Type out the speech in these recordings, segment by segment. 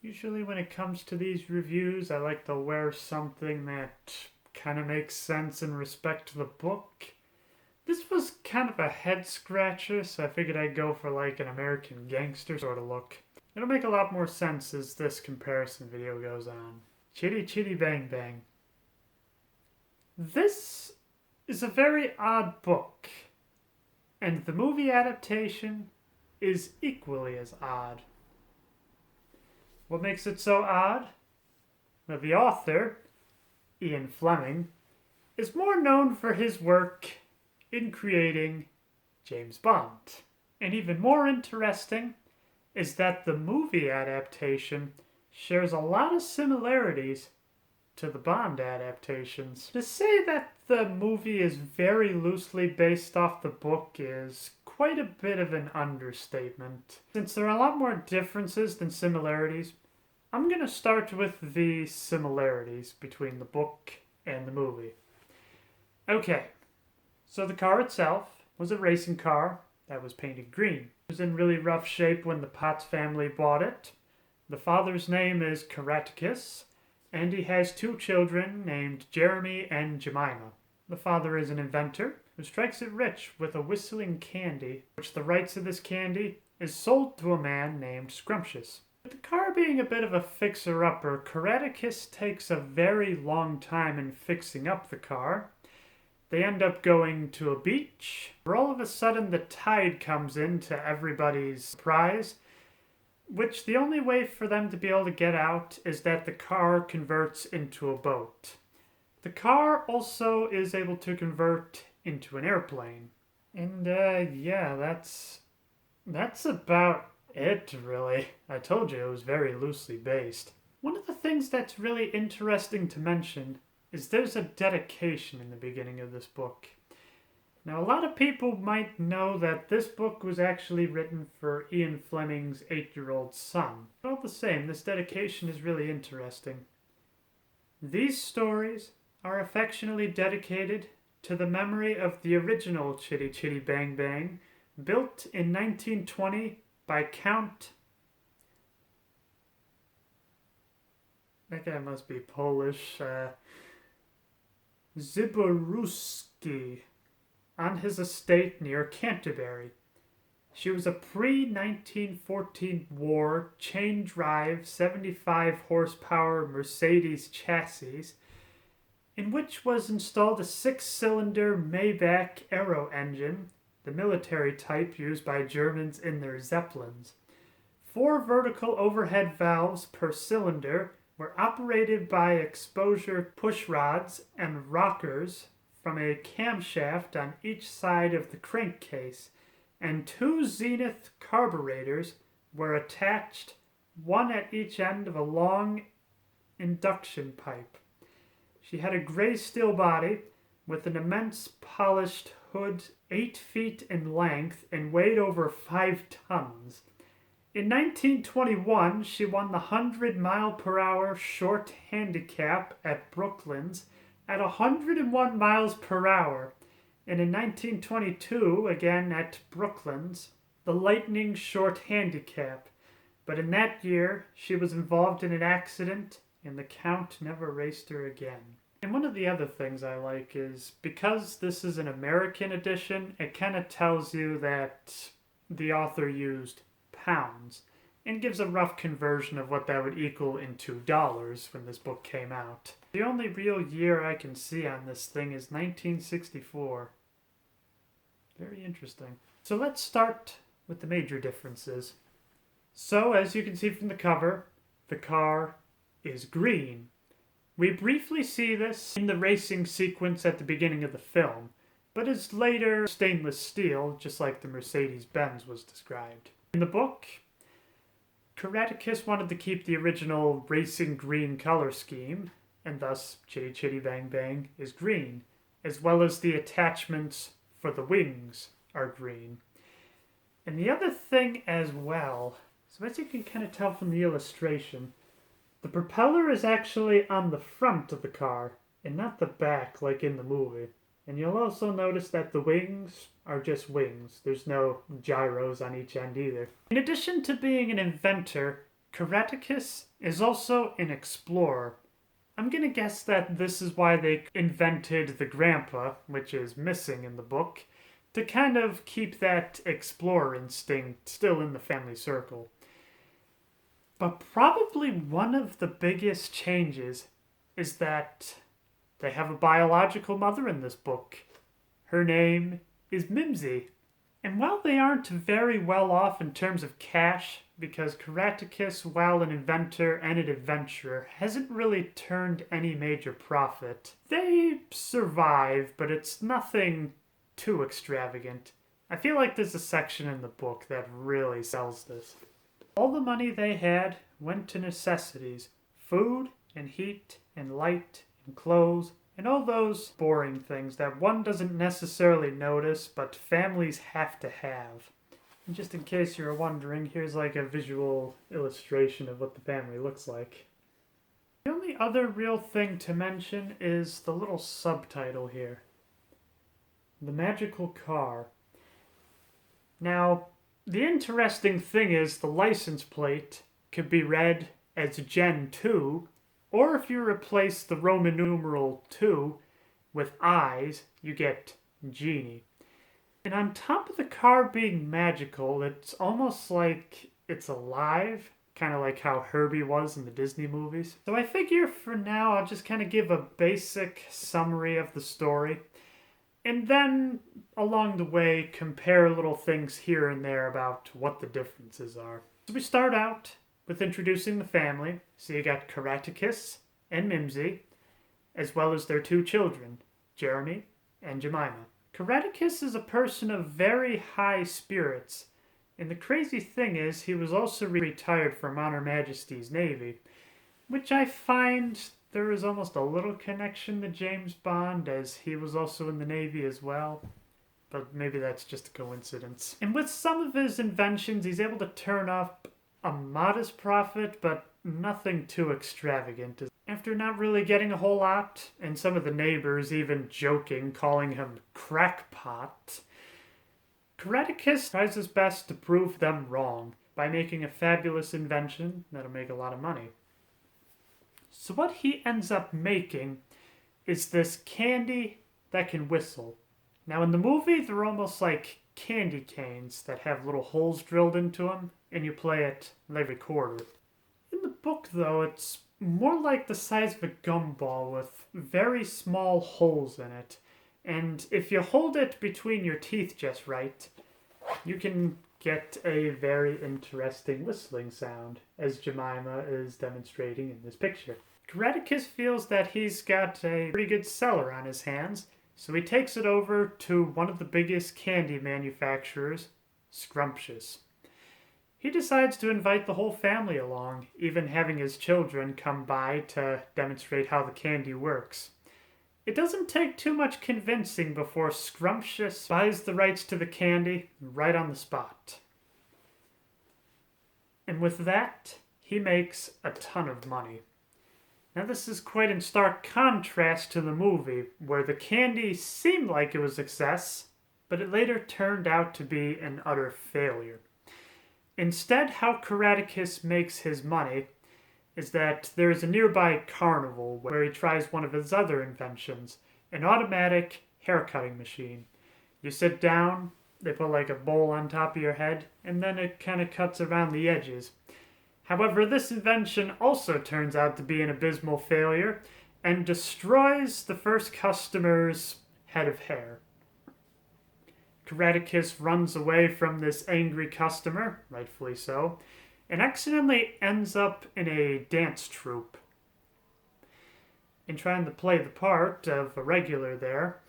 Usually when it comes to these reviews, I like to wear something that kind of makes sense in respect to the book. This was kind of a head scratcher, so I figured I'd go for like an American gangster sort of look. It'll make a lot more sense as this comparison video goes on. Chitty Chitty Bang Bang. This is a very odd book, and the movie adaptation is equally as odd. What makes it so odd? Well, the author, Ian Fleming, is more known for his work in creating James Bond. And even more interesting is that the movie adaptation shares a lot of similarities to the Bond adaptations. To say that the movie is very loosely based off the book is quite a bit of an understatement. Since there are a lot more differences than similarities, I'm going to start with the similarities between the book and the movie. Okay, so the car itself was a racing car that was painted green. It was in really rough shape when the Potts family bought it. The father's name is Caraticus, and he has two children named Jeremy and Jemima. The father is an inventor who strikes it rich with a whistling candy, which the rights of this candy is sold to a man named Scrumptious. With the car being a bit of a fixer-upper, Caraticus takes a very long time in fixing up the car. They end up going to a beach, where all of a sudden the tide comes in to everybody's surprise, which the only way for them to be able to get out is that the car converts into a boat. The car also is able to convert into an airplane. And yeah, that's about it, really. I told you it was very loosely based. One of the things that's really interesting to mention is there's a dedication in the beginning of this book. Now, a lot of people might know that this book was actually written for Ian Fleming's 8-year-old son. But all the same, this dedication is really interesting. These stories are affectionately dedicated to the memory of the original Chitty Chitty Bang Bang, built in 1920 by Count... That guy must be Polish. Ziboruski, on his estate near Canterbury. She was a pre-1914 war chain-drive 75 horsepower Mercedes chassis in which was installed a 6-cylinder Maybach aero engine, the military type used by Germans in their Zeppelins. 4 vertical overhead valves per cylinder were operated by exposure push rods and rockers from a camshaft on each side of the crankcase, and 2 Zenith carburetors were attached, one at each end of a long induction pipe. She had a gray steel body with an immense polished hood 8 feet in length and weighed over 5 tons. In 1921, she won the 100-mile-per-hour short handicap at Brooklands at 101 miles per hour, and in 1922, again at Brooklands, the lightning short handicap. But in that year, she was involved in an accident, and the Count never raced her again. And one of the other things I like is, because this is an American edition, it kind of tells you that the author used pounds, and gives a rough conversion of what that would equal into dollars when this book came out. The only real year I can see on this thing is 1964. Very interesting. So let's start with the major differences. So, as you can see from the cover, the car is green. We briefly see this in the racing sequence at the beginning of the film, but is later stainless steel, just like the Mercedes-Benz was described. In the book, Caraticus wanted to keep the original racing green color scheme, and thus Chitty Chitty Bang Bang is green, as well as the attachments for the wings are green. And the other thing as well, so as you can kind of tell from the illustration, the propeller is actually on the front of the car, and not the back like in the movie. And you'll also notice that the wings are just wings. There's no gyros on each end either. In addition to being an inventor, Caraticus is also an explorer. I'm gonna guess that this is why they invented the grandpa, which is missing in the book, to kind of keep that explorer instinct still in the family circle. But probably one of the biggest changes is that they have a biological mother in this book. Her name is Mimsy. And while they aren't very well off in terms of cash, because Caraticus, while an inventor and an adventurer, hasn't really turned any major profit, they survive, but it's nothing too extravagant. I feel like there's a section in the book that really sells this. All the money they had went to necessities: food and heat and light and clothes and all those boring things that one doesn't necessarily notice but families have to have. And just in case you're wondering, here's like a visual illustration of what the family looks like. The only other real thing to mention is the little subtitle here. The magical car. Now, the interesting thing is the license plate could be read as Gen 2, or if you replace the Roman numeral 2 with eyes, you get Genie. And on top of the car being magical, it's almost like it's alive, kind of like how Herbie was in the Disney movies. So I figure for now I'll just kind of give a basic summary of the story, and then along the way compare little things here and there about what the differences are. So we start out with introducing the family. So you got Caraticus and Mimsy, as well as their two children, Jeremy and Jemima. Caraticus is a person of very high spirits, and the crazy thing is he was also retired from Honor Majesty's Navy, which I find there is almost a little connection to James Bond, as he was also in the Navy as well. But maybe that's just a coincidence. And with some of his inventions, he's able to turn up a modest profit, but nothing too extravagant. After not really getting a whole lot, and some of the neighbors even joking, calling him crackpot, Caraticus tries his best to prove them wrong by making a fabulous invention that'll make a lot of money. So what he ends up making is this candy that can whistle. Now in the movie, they're almost like candy canes that have little holes drilled into them, and you play it and they record it. In the book, though, it's more like the size of a gumball with very small holes in it. And if you hold it between your teeth just right, you can get a very interesting whistling sound, as Jemima is demonstrating in this picture. Caraticus feels that he's got a pretty good seller on his hands, so he takes it over to one of the biggest candy manufacturers, Scrumptious. He decides to invite the whole family along, even having his children come by to demonstrate how the candy works. It doesn't take too much convincing before Scrumptious buys the rights to the candy right on the spot. And with that, he makes a ton of money. Now this is quite in stark contrast to the movie, where the candy seemed like it was a success, but it later turned out to be an utter failure. Instead, how Caraticus makes his money is that there is a nearby carnival where he tries one of his other inventions, an automatic haircutting machine. You sit down, they put like a bowl on top of your head, and then it kind of cuts around the edges. However, this invention also turns out to be an abysmal failure and destroys the first customer's head of hair. Caraticus runs away from this angry customer, rightfully so, and accidentally ends up in a dance troupe. In trying to play the part of a regular there,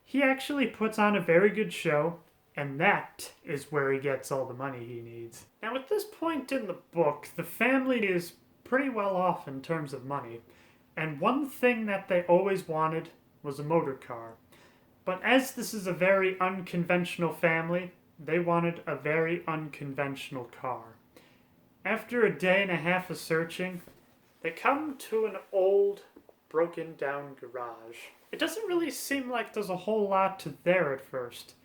he actually puts on a very good show, and that is where he gets all the money he needs. Now at this point in the book, the family is pretty well off in terms of money, and one thing that they always wanted was a motor car. But as this is a very unconventional family, they wanted a very unconventional car. After a day and a half of searching, they come to an old, broken down garage. It doesn't really seem like there's a whole lot there at first,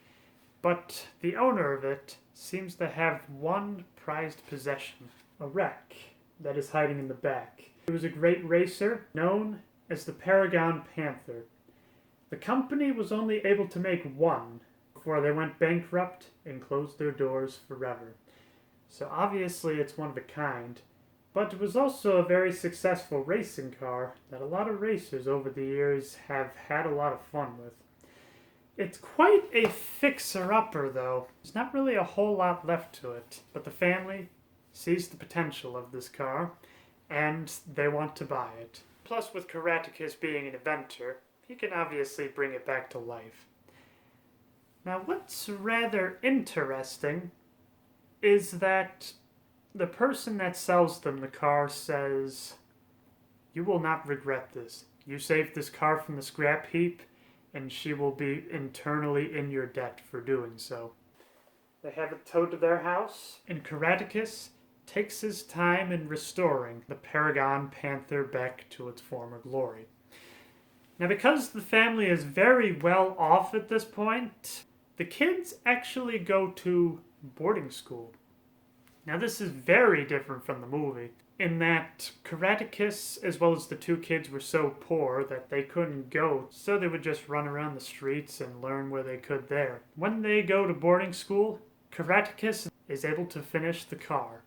but the owner of it seems to have one prized possession, a wreck. that is hiding in the back. He was a great racer, known as the Paragon Panther. The company was only able to make one before they went bankrupt and closed their doors forever. So obviously it's one of a kind, but it was also a very successful racing car that a lot of racers over the years have had a lot of fun with. It's quite a fixer-upper though. There's not really a whole lot left to it, but the family sees the potential of this car and they want to buy it. Plus with Karatakis being an inventor, he can obviously bring it back to life. Now what's rather interesting is that the person that sells them the car says, "You will not regret this. You saved this car from the scrap heap, and she will be internally in your debt for doing so." They have it towed to their house, and Karatakis takes his time in restoring the Paragon Panther back to its former glory. Now, because the family is very well off at this point, the kids actually go to boarding school. Now, this is very different from the movie, in that Karatakis, as well as the two kids, were so poor that they couldn't go, so they would just run around the streets and learn where they could there. When they go to boarding school, Karatakis is able to finish the car.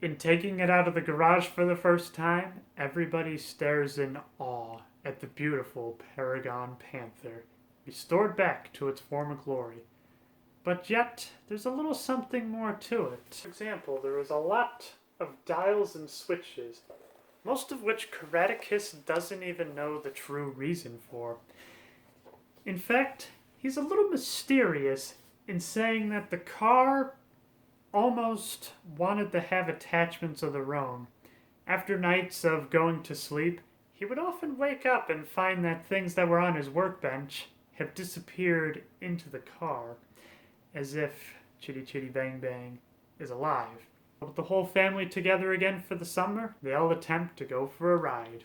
In taking it out of the garage for the first time, everybody stares in awe at the beautiful Paragon Panther, restored back to its former glory. But yet, there's a little something more to it. For example, there is a lot of dials and switches, most of which Karatakis doesn't even know the true reason for. In fact, he's a little mysterious in saying that the car almost wanted to have attachments of their own. After nights of going to sleep, he would often wake up and find that things that were on his workbench have disappeared into the car, as if Chitty Chitty Bang Bang is alive. With the whole family together again for the summer, they all attempt to go for a ride.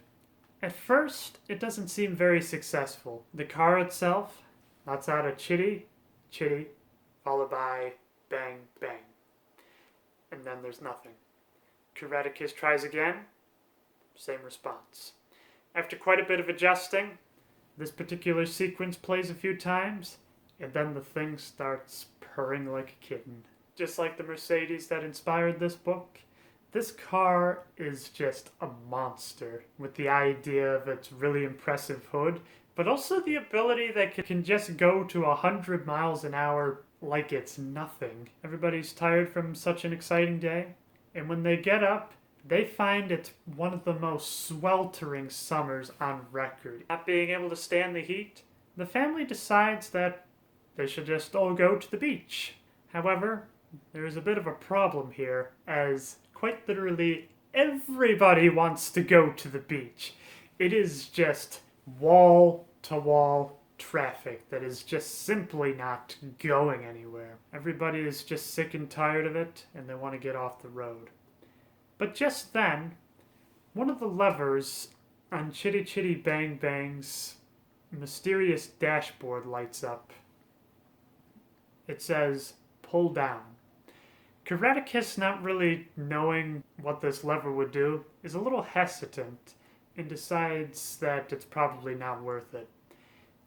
At first, it doesn't seem very successful. The car itself lets out a chitty, chitty, followed by bang, bang. And then there's nothing. Karatakis tries again, same response. After quite a bit of adjusting, this particular sequence plays a few times, and then the thing starts purring like a kitten. Just like the Mercedes that inspired this book, this car is just a monster, with the idea of its really impressive hood, but also the ability that it can just go to 100 miles an hour like it's nothing. Everybody's tired from such an exciting day, and when they get up, they find it's one of the most sweltering summers on record. Not being able to stand the heat, the family decides that they should just all go to the beach. However, there is a bit of a problem here, as quite literally everybody wants to go to the beach. It is just wall-to-wall traffic that is just simply not going anywhere. Everybody is just sick and tired of it, and they want to get off the road. But just then, one of the levers on Chitty Chitty Bang Bang's mysterious dashboard lights up. It says, "Pull down." Karatakis, not really knowing what this lever would do, is a little hesitant and decides that it's probably not worth it.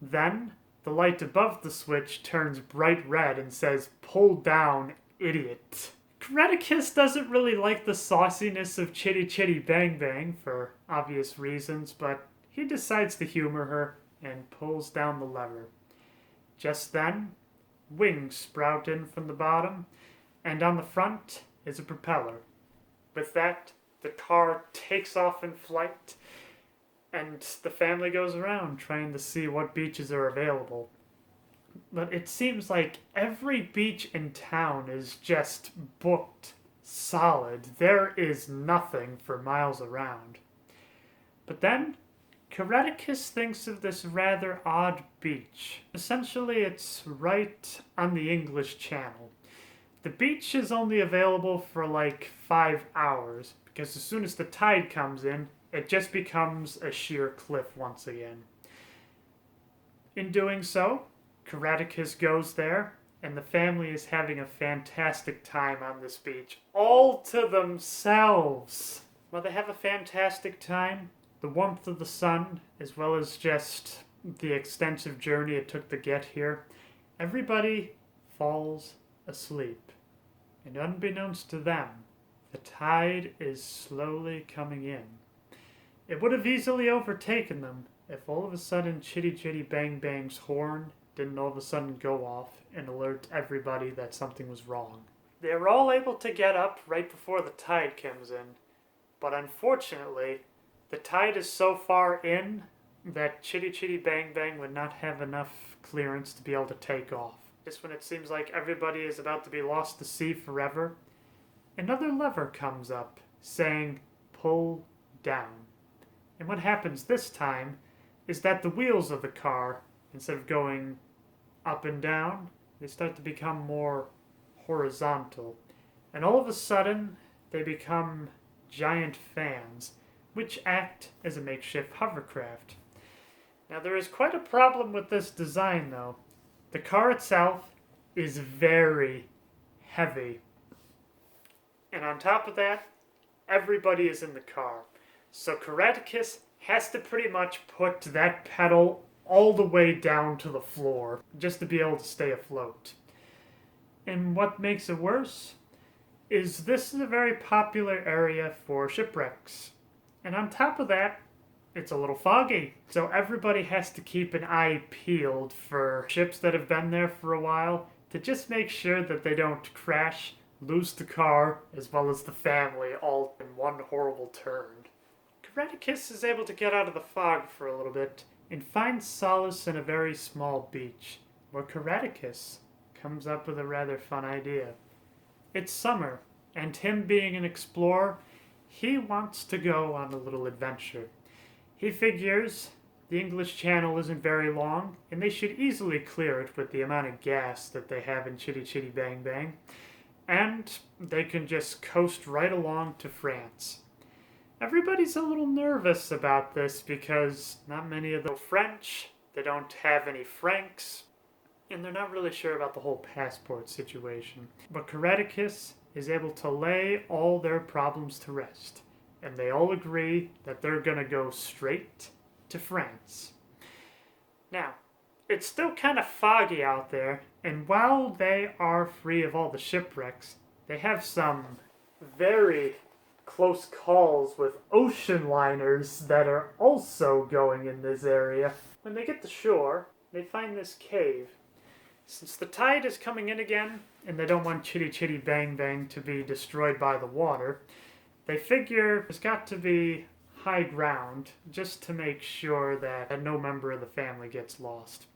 Then, the light above the switch turns bright red and says, "Pull down, idiot." Karatakis doesn't really like the sauciness of Chitty Chitty Bang Bang for obvious reasons, but he decides to humor her and pulls down the lever. Just then, wings sprout in from the bottom, and on the front is a propeller. With that, the car takes off in flight, and the family goes around trying to see what beaches are available. But it seems like every beach in town is just booked solid. There is nothing for miles around. But then, Karatakis thinks of this rather odd beach. Essentially, it's right on the English Channel. The beach is only available for like 5 hours, because as soon as the tide comes in, it just becomes a sheer cliff once again. In doing so, Karatakis goes there, and the family is having a fantastic time on this beach, all to themselves. Well, they have a fantastic time. The warmth of the sun, as well as just the extensive journey it took to get here, everybody falls asleep. And unbeknownst to them, the tide is slowly coming in. It would have easily overtaken them if all of a sudden Chitty Chitty Bang Bang's horn didn't all of a sudden go off and alert everybody that something was wrong. They were all able to get up right before the tide comes in, but unfortunately, the tide is so far in that Chitty Chitty Bang Bang would not have enough clearance to be able to take off. Just when it seems like everybody is about to be lost to sea forever, another lever comes up saying, pull down. And what happens this time is that the wheels of the car, instead of going up and down, they start to become more horizontal. And all of a sudden, they become giant fans, which act as a makeshift hovercraft. Now, there is quite a problem with this design, though. The car itself is very heavy. And on top of that, everybody is in the car. So Karatakis has to pretty much put that pedal all the way down to the floor just to be able to stay afloat. And what makes it worse is this is a very popular area for shipwrecks. And on top of that, it's a little foggy. So everybody has to keep an eye peeled for ships that have been there for a while to just make sure that they don't crash, lose the car, as well as the family all in one horrible turn. Karatakis is able to get out of the fog for a little bit and finds solace in a very small beach, where Karatakis comes up with a rather fun idea. It's summer, and him being an explorer, he wants to go on a little adventure. He figures the English Channel isn't very long, and they should easily clear it with the amount of gas that they have in Chitty Chitty Bang Bang, and they can just coast right along to France. Everybody's a little nervous about this because not many of them know French, they don't have any francs, and they're not really sure about the whole passport situation. But Karatakis is able to lay all their problems to rest, and they all agree that they're going to go straight to France. Now, it's still kind of foggy out there, and while they are free of all the shipwrecks, they have some very close calls with ocean liners that are also going in this area. When they get to shore, they find this cave. Since the tide is coming in again, and they don't want Chitty Chitty Bang Bang to be destroyed by the water, they figure there's got to be high ground just to make sure that no member of the family gets lost.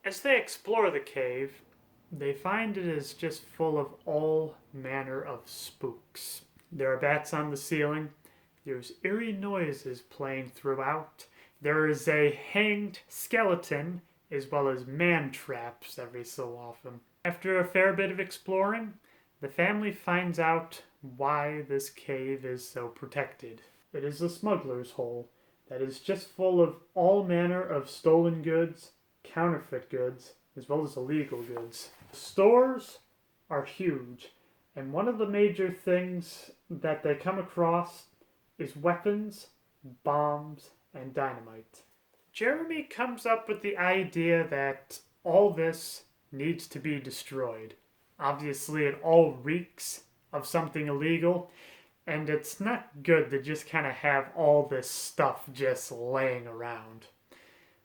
As they explore the cave, they find it is just full of all manner of spooks. There are bats on the ceiling. There's eerie noises playing throughout. There is a hanged skeleton as well as man traps every so often. After a fair bit of exploring, the family finds out why this cave is so protected. It is a smuggler's hole that is just full of all manner of stolen goods, counterfeit goods, as well as illegal goods. Stores are huge, and one of the major things that they come across is weapons, bombs, and dynamite. Jeremy comes up with the idea that all this needs to be destroyed. Obviously, it all reeks of something illegal, and it's not good to just kind of have all this stuff just laying around.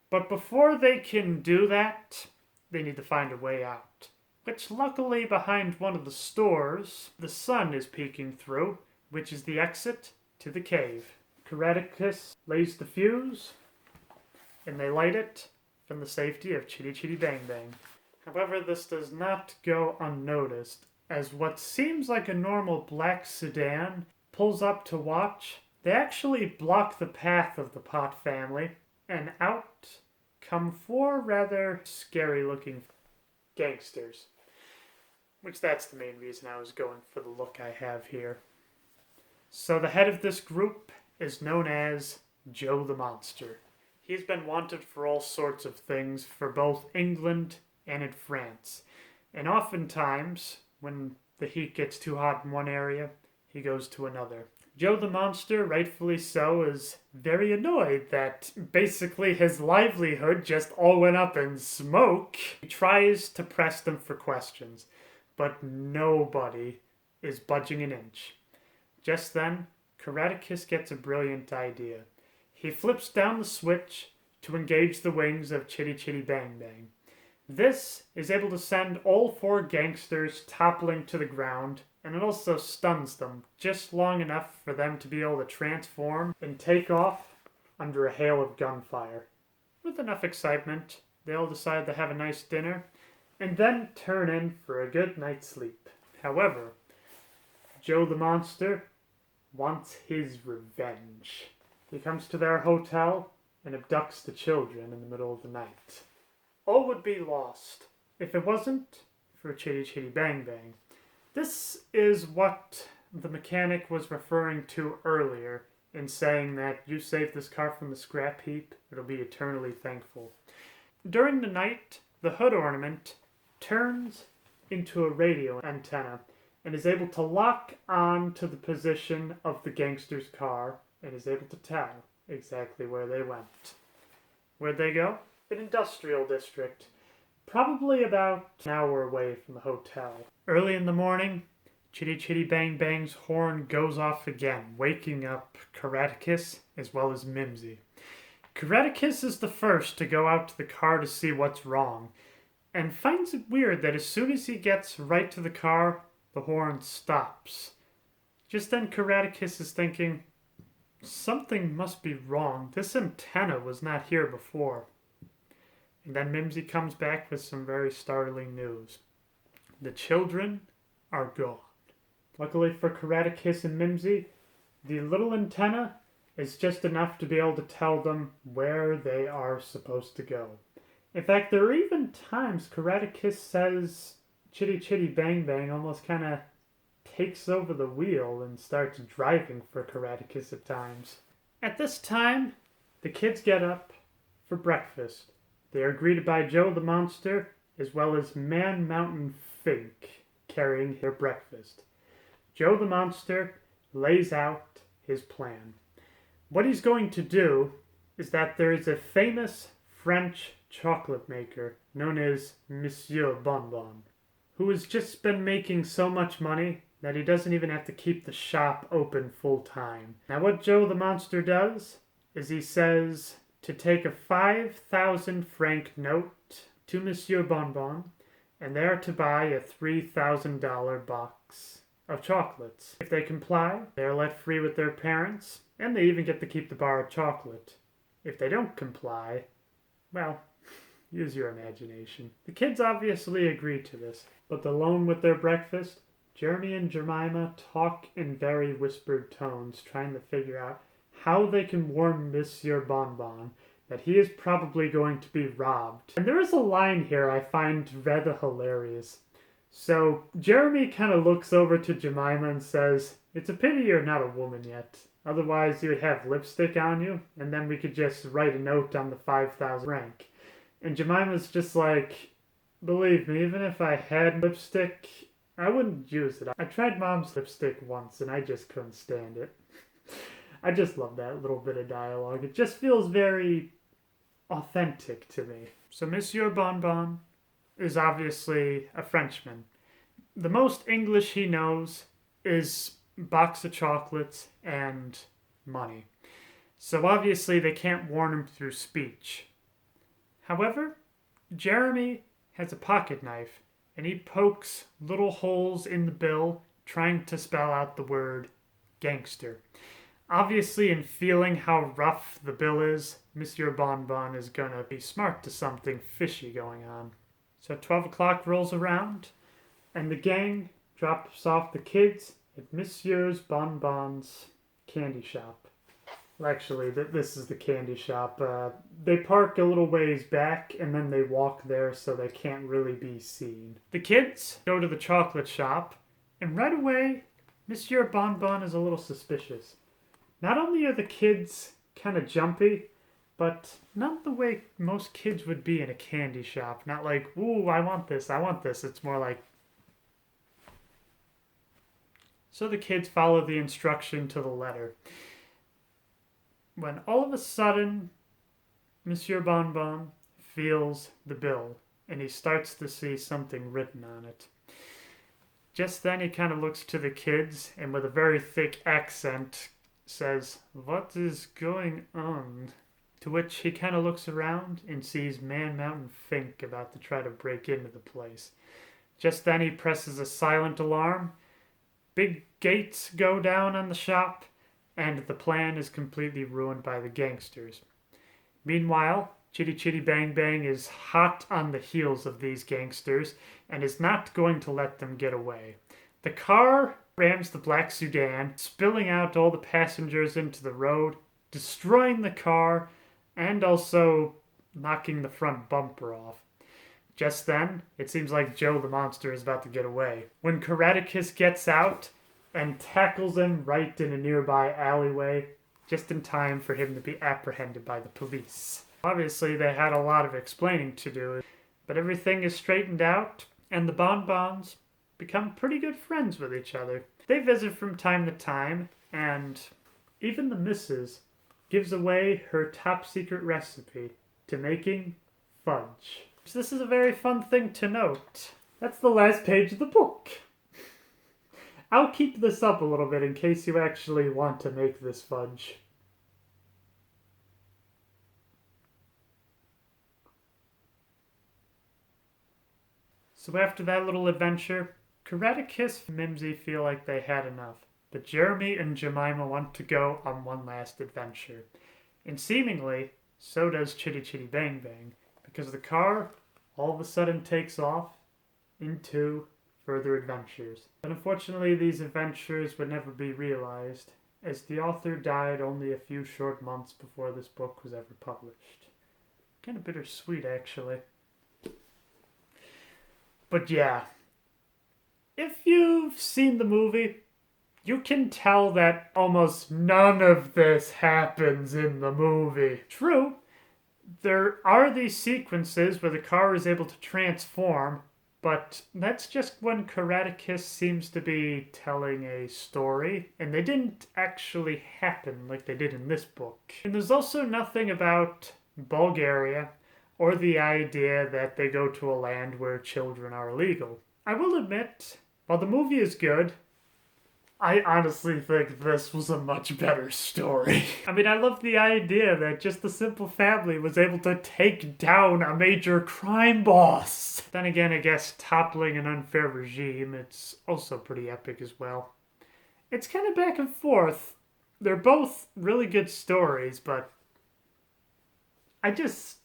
But before they can do that, they need to find a way out. Which luckily behind one of the stores, the sun is peeking through, which is the exit to the cave. Karatakis lays the fuse, and they light it from the safety of Chitty Chitty Bang Bang. However, this does not go unnoticed, as what seems like a normal black sedan pulls up to watch. They actually block the path of the Pot family, and out come four rather scary-looking gangsters. Which that's the main reason I was going for the look I have here. So the head of this group is known as Joe the Monster. He's been wanted for all sorts of things for both England and in France. And oftentimes, when the heat gets too hot in one area, he goes to another. Joe the Monster, rightfully so, is very annoyed that basically his livelihood just all went up in smoke. He tries to press them for questions, but nobody is budging an inch. Just then, Karatakis gets a brilliant idea. He flips down the switch to engage the wings of Chitty Chitty Bang Bang. This is able to send all 4 gangsters toppling to the ground, and it also stuns them just long enough for them to be able to transform and take off under a hail of gunfire. With enough excitement, they all decide to have a nice dinner and then turn in for a good night's sleep. However, Joe the Monster wants his revenge. He comes to their hotel and abducts the children in the middle of the night. All would be lost if it wasn't for Chitty Chitty Bang Bang. This is what the mechanic was referring to earlier in saying that you save this car from the scrap heap, it'll be eternally thankful. During the night, the hood ornament turns into a radio antenna and is able to lock on to the position of the gangster's car and is able to tell exactly where they went. Where'd they go? An industrial district, probably about an hour away from the hotel. Early in the morning, Chitty Chitty Bang Bang's horn goes off again, waking up Karatakis as well as Mimsy. Karatakis is the first to go out to the car to see what's wrong, and finds it weird that as soon as he gets right to the car, the horn stops. Just then Karatakis is thinking, something must be wrong. This antenna was not here before. And then Mimsy comes back with some very startling news. The children are gone. Luckily for Karatakis and Mimsy, the little antenna is just enough to be able to tell them where they are supposed to go. In fact, there are even times Karatakis says Chitty Chitty Bang Bang almost kind of takes over the wheel and starts driving for Karatakis at times. At this time, the kids get up for breakfast. They are greeted by Joe the Monster as well as Man Mountain Fink carrying their breakfast. Joe the Monster lays out his plan. What he's going to do is that there is a famous French chocolate maker known as Monsieur Bonbon, who has just been making so much money that he doesn't even have to keep the shop open full time. Now what Joe the Monster does is he says to take a 5,000 franc note to Monsieur Bonbon, and they are to buy a $3,000 box of chocolates. If they comply, they are let free with their parents, and they even get to keep the bar of chocolate. If they don't comply, well, use your imagination. The kids obviously agree to this, but alone with their breakfast, Jeremy and Jemima talk in very whispered tones, trying to figure out how they can warn Monsieur Bonbon that he is probably going to be robbed. And there is a line here I find rather hilarious. So Jeremy kind of looks over to Jemima and says, "It's a pity you're not a woman yet. Otherwise you would have lipstick on you, and then we could just write a note on the 5,000 rank." And Jemima's just like, "Believe me, even if I had lipstick, I wouldn't use it. I tried Mom's lipstick once and I just couldn't stand it." I just love that little bit of dialogue. It just feels very authentic to me. So Monsieur Bonbon is obviously a Frenchman. The most English he knows is box of chocolates and money. So obviously they can't warn him through speech. However, Jeremy has a pocket knife and he pokes little holes in the bill trying to spell out the word gangster. Obviously, in feeling how rough the bill is, Monsieur Bonbon is gonna be smart to something fishy going on. So 12 o'clock rolls around, and the gang drops off the kids at Monsieur Bonbon's candy shop. Well, actually, this is the candy shop. They park a little ways back, and then they walk there so they can't really be seen. The kids go to the chocolate shop, and right away, Monsieur Bonbon is a little suspicious. Not only are the kids kind of jumpy, but not the way most kids would be in a candy shop. Not like, "Ooh, I want this, I want this." It's more like, So the kids follow the instruction to the letter. When all of a sudden, Monsieur Bonbon feels the bill, and he starts to see something written on it. Just then he kind of looks to the kids, and with a very thick accent says, "What is going on?" To which he kind of looks around and sees Man Mountain Fink about to try to break into the place. Just then he presses a silent alarm. Big gates go down on the shop, and the plan is completely ruined by the gangsters. Meanwhile, Chitty Chitty Bang Bang is hot on the heels of these gangsters and is not going to let them get away. The car rams the black sedan, spilling out all the passengers into the road, destroying the car, and also knocking the front bumper off. Just then, it seems like Joe the Monster is about to get away, when Karatakis gets out and tackles him right in a nearby alleyway, just in time for him to be apprehended by the police. Obviously, they had a lot of explaining to do, but everything is straightened out, and the Bonbons become pretty good friends with each other. They visit from time to time, and even the missus gives away her top secret recipe to making fudge. So this is a very fun thing to note. That's the last page of the book. I'll keep this up a little bit in case you actually want to make this fudge. So after that little adventure, Karatakis and Mimsy feel like they had enough. But Jeremy and Jemima want to go on one last adventure. And seemingly, so does Chitty Chitty Bang Bang, because the car all of a sudden takes off into further adventures. But unfortunately, these adventures would never be realized, as the author died only a few short months before this book was ever published. Kind of bittersweet, actually. But yeah, if you've seen the movie, you can tell that almost none of this happens in the movie. True, there are these sequences where the car is able to transform, but that's just when Karatakis seems to be telling a story, and they didn't actually happen like they did in this book. And there's also nothing about Bulgaria or the idea that they go to a land where children are illegal. I will admit, while the movie is good, I honestly think this was a much better story. I mean, I love the idea that just a simple family was able to take down a major crime boss. Then again, I guess toppling an unfair regime, it's also pretty epic as well. It's kind of back and forth. They're both really good stories, but I just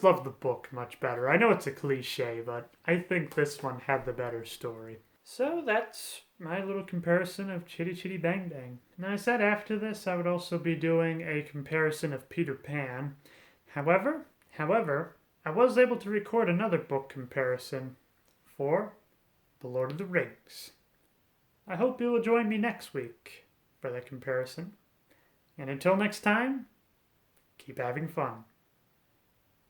love the book much better. I know it's a cliche, but I think this one had the better story. So that's my little comparison of Chitty Chitty Bang Bang. Now I said after this I would also be doing a comparison of Peter Pan. However, I was able to record another book comparison for The Lord of the Rings. I hope you will join me next week for that comparison. And until next time, keep having fun.